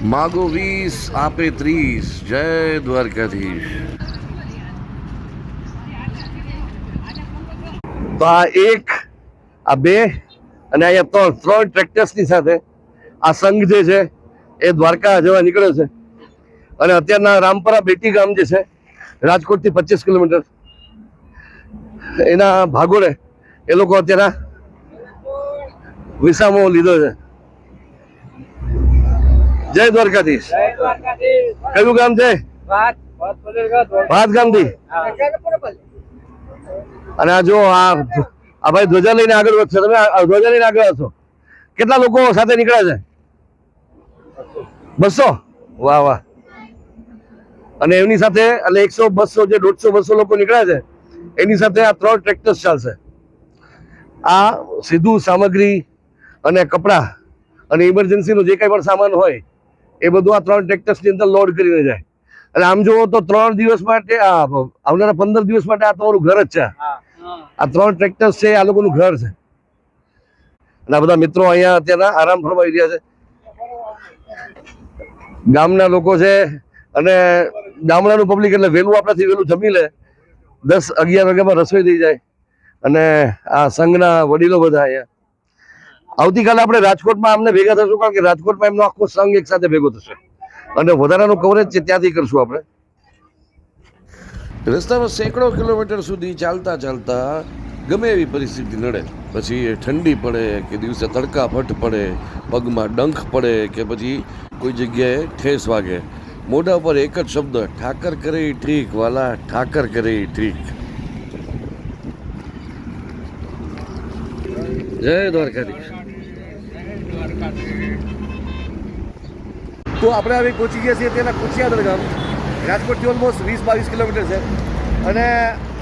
માગો 20 આપે 30. જય દ્વારકાધીશ. તો આ એક, આ બે અને અહીંયા ત્રણ ટ્રેક્ટર્સની સાથે આ સંઘ જે છે એ દ્વારકા જવા નીકળે છે. અને અત્યારના રામપરા બેટી ગામ જે છે રાજકોટથી 25 કિલોમીટર એના ભાગોળે એ લોકો અત્યારે વિસામો લીધો છે. જય દ્વારકાધીશ. કયું ગામ છે? ભાત ગામથી. અને આ જો આ ભાઈ ધ્વજા લઈને આગળ વધશે. તમે ધ્વજા લઈને આગળ વધશો. કેટલા લોકો સાથે નીકળ્યા છે? 200. વાહ વાહ. અને એમની સાથે એટલે 100, 200 જે 150, 200 લોકો નીકળ્યા છે એની સાથે આ 3 ટ્રેક્ટર્સ ચાલશે. આ સીધું સામગ્રી અને કપડા અને ઇમરજન્સીનો જે કંઈ પણ સામાન હોય એ બધું આ 3 ટ્રેક્ટર્સની અંદર લોડ કરીને જાય. અને આમ જુઓ તો 3 દિવસ માટે આવનારા 15 દિવસ માટે આ તમારું ઘર જ છે. આ 3 ટ્રેક્ટર્સ છે આ લોકોનું ઘર છે. અને આ બધા મિત્રો અહીંયા અત્યારે આરામ ફરમાવી રહ્યા છે. ગામના લોકો છે અને ગામડાનું પબ્લિક એટલે વહેલું આપણાથી વહેલું જમી લે. 10-11 વાગ્યામાં રસોઈ થઈ જાય. અને આ સંઘના વડીલો બધા અહીંયા. આવતીકાલે આપણે રાજકોટમાં અમને ભેગા થશું, કારણ કે રાજકોટમાં એમનો આખો સંઘ એક સાથે ભેગો થશે અને વધારાનું કવરેજ છે ત્યાંથી કરશું આપણે. રસ્તામાં સેંકડો કિલોમીટર સુધી ચાલતા ચાલતા ગમે એવી પરિસ્થિતિ નડે, પછી ઠંડી પડે કે દિવસે તડકા ફટ પડે, પગમાં ડંખ પડે કે પછી કોઈ જગ્યાએ ઠેસ વાગે, મોઢા ઉપર એક જ શબ્દ, ઠાકર કરે ઠીક વાલા, ઠાકર કરે ઠીક. જય દ્વારકાધીશ. તો આપણે હવે પહોંચી ગયા છીએ તેના કુચિયાદર ગામ. રાજકોટથી ઓલમોસ્ટ 20-22 કિલોમીટર છે. અને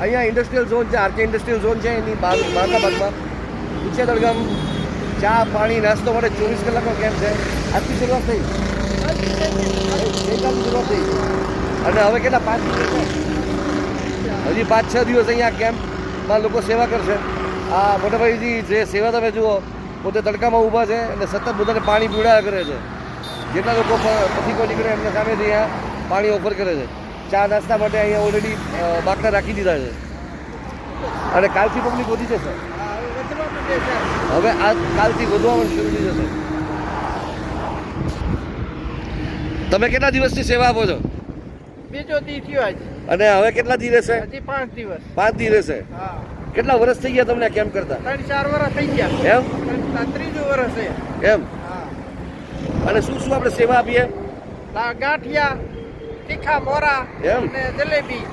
અહીંયા ઇન્ડસ્ટ્રીયલ ઝોન છે, આરકે ઇન્ડસ્ટ્રીયલ ઝોન છે. એની બહારના ભાગમાં કુચિયાદર ગામ ચા પાણી નાસ્તો માટે 24 કલાકનો કેમ્પ છે. આજથી શરૂઆત થઈ, શરૂઆત થઈ. અને હવે કેટલા 5 દિવસ, હજી 5-6 દિવસ અહીંયા કેમ્પમાં લોકો સેવા કરશે. આ મોટાભાઈજી જે સેવા તમે જુઓ, પોતે તડકામાં ઊભા છે અને સતત બધાને પાણી પીવડાવ્યા કરે છે. જેટલા લોકો પથિકો નીકળે એમને સામેથી અહીંયા પાણી ઓફર કરે છે. ચા નાસ્તા માટે અહીંયા ઓલરેડી બાકડા રાખી દીધા છે. અને કાલથી પબ્લિક વધી જશે. હવે આ કાલથી વધવાનું શરૂ થઈ જશે. તમે કેટલા દિવસની સેવા આપો છો? બીજો દી થયો આજ. અને હવે કેટલા દી રહેશે? હજી 5 દિવસ. 5 દી રહેશે. કેટલા વર્ષ થઈ ગયા તમને કેમ્પ કરતા? 3-4 વર્ષ થઈ ગયા. એમ? આ ત્રીજું વર્ષ છે. એમ? અને શું શું આપણે સેવા આપીએ? ગાંઠિયા, તીખા મોરા અને જલેબી.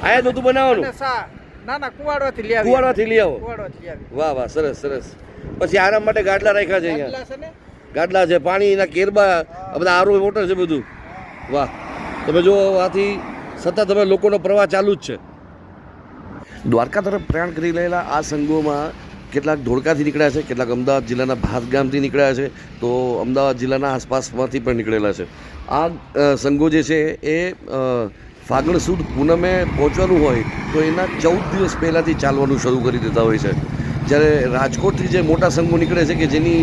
આયા નહોતું બનાવવાનું? અને સા ના કુવાડવાથી લઈ આવી. કુવાડવાથી લઈ આવો. કુવાડવાથી લઈ આવી. વાહ વાહ, સરસ સરસ. પછી આરામ માટે ગાડલા રાખ્યા છે અહીંયા. ગાડલા છે ને? ગાડલા છે, પાણીના કેરબા, આ બધા આરો વોટર છે બધું. વાહ. તમે જો આથી સતત હવે લોકોનો પ્રવાહ ચાલુ જ છે. દ્વારકા તરફ પ્રયાણ કરી રહેલા આ સંઘોમાં કેટલાક ધોળકાથી નીકળ્યા છે, કેટલાક અમદાવાદ જિલ્લાના ભાત ગામથી નીકળ્યા છે, તો અમદાવાદ જિલ્લાના આસપાસમાંથી પણ નીકળેલા છે. આ સંઘો જે છે એ ફાગણ સુદ પૂનમે પહોંચવાનું હોય તો એના 14 દિવસ પહેલાંથી ચાલવાનું શરૂ કરી દેતા હોય છે. જ્યારે રાજકોટથી જે મોટા સંઘો નીકળે છે કે જેની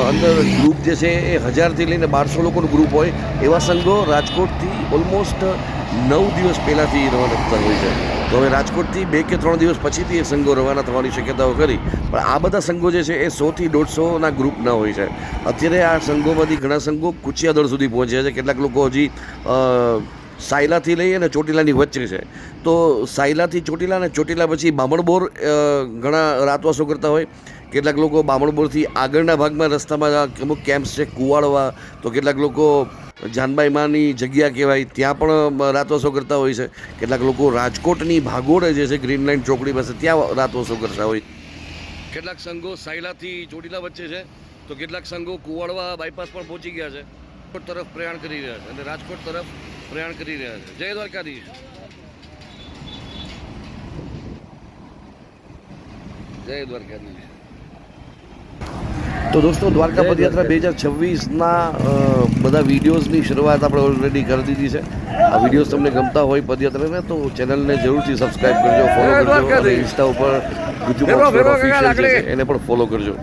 અંદર ગ્રુપ જે છે એ 1000થી લઈને 1200 લોકોનું ગ્રુપ હોય, એવા સંઘો રાજકોટથી ઓલમોસ્ટ 9 દિવસ પહેલાંથી રવાના થતા હોય છે. તો હવે રાજકોટથી 2 કે 3 દિવસ પછીથી એ સંઘો રવાના થવાની શક્યતાઓ કરી. પણ આ બધા સંઘો જે છે એ 100થી 150ના ગ્રુપના હોય છે. અત્યારે આ સંઘોમાંથી ઘણા સંઘો કુચિયાદળ સુધી પહોંચ્યા છે. કેટલાક લોકો હજી સાયલાથી લઈ અને ચોટીલાની વચ્ચે છે. તો સાયલાથી ચોટીલા અને ચોટીલા પછી બામણબોર ઘણા રાતવાસો કરતા હોય. કેટલાક લોકો બામણબોરથી આગળના ભાગમાં રસ્તામાં અમુક કેમ્પ્સ છે, કુવાડવા, તો કેટલાક લોકો જાનબાઈ માની જગ્યા કહેવાય ત્યાં પણ રાતવાસો કરતા હોય છે. કેટલાક લોકો રાજકોટની ભાગોળે જે છે ગ્રીન લાઇન ચોકડી પાસે ત્યાં રાતવાસો કરતા હોય. કેટલાક સંઘો સાયલાથી ચોટીલા વચ્ચે છે, તો કેટલાક સંઘો કુવાડવા બાયપાસ પણ પહોંચી ગયા છે. તરફ પ્રયાણ કરી રહ્યા છે અને રાજકોટ તરફ પ્રયાણ કરી રહ્યા છે. જય દ્વારકાધીશ. જય દ્વારકાધીશ. તો દોસ્તો, દ્વારકા પદયાત્રા 2026ના બધા વિડીયોઝની શરૂઆત આપણે ઓલરેડી કરી દીધી છે. આ વિડીયોઝ તમને ગમતા હોય પદયાત્રાને તો ચેનલને જરૂરથી સબસ્ક્રાઈબ કરજો, ફોલો કરજો. ઇન્સ્ટા ઉપર ગુજુ એને પણ ફોલો કરજો.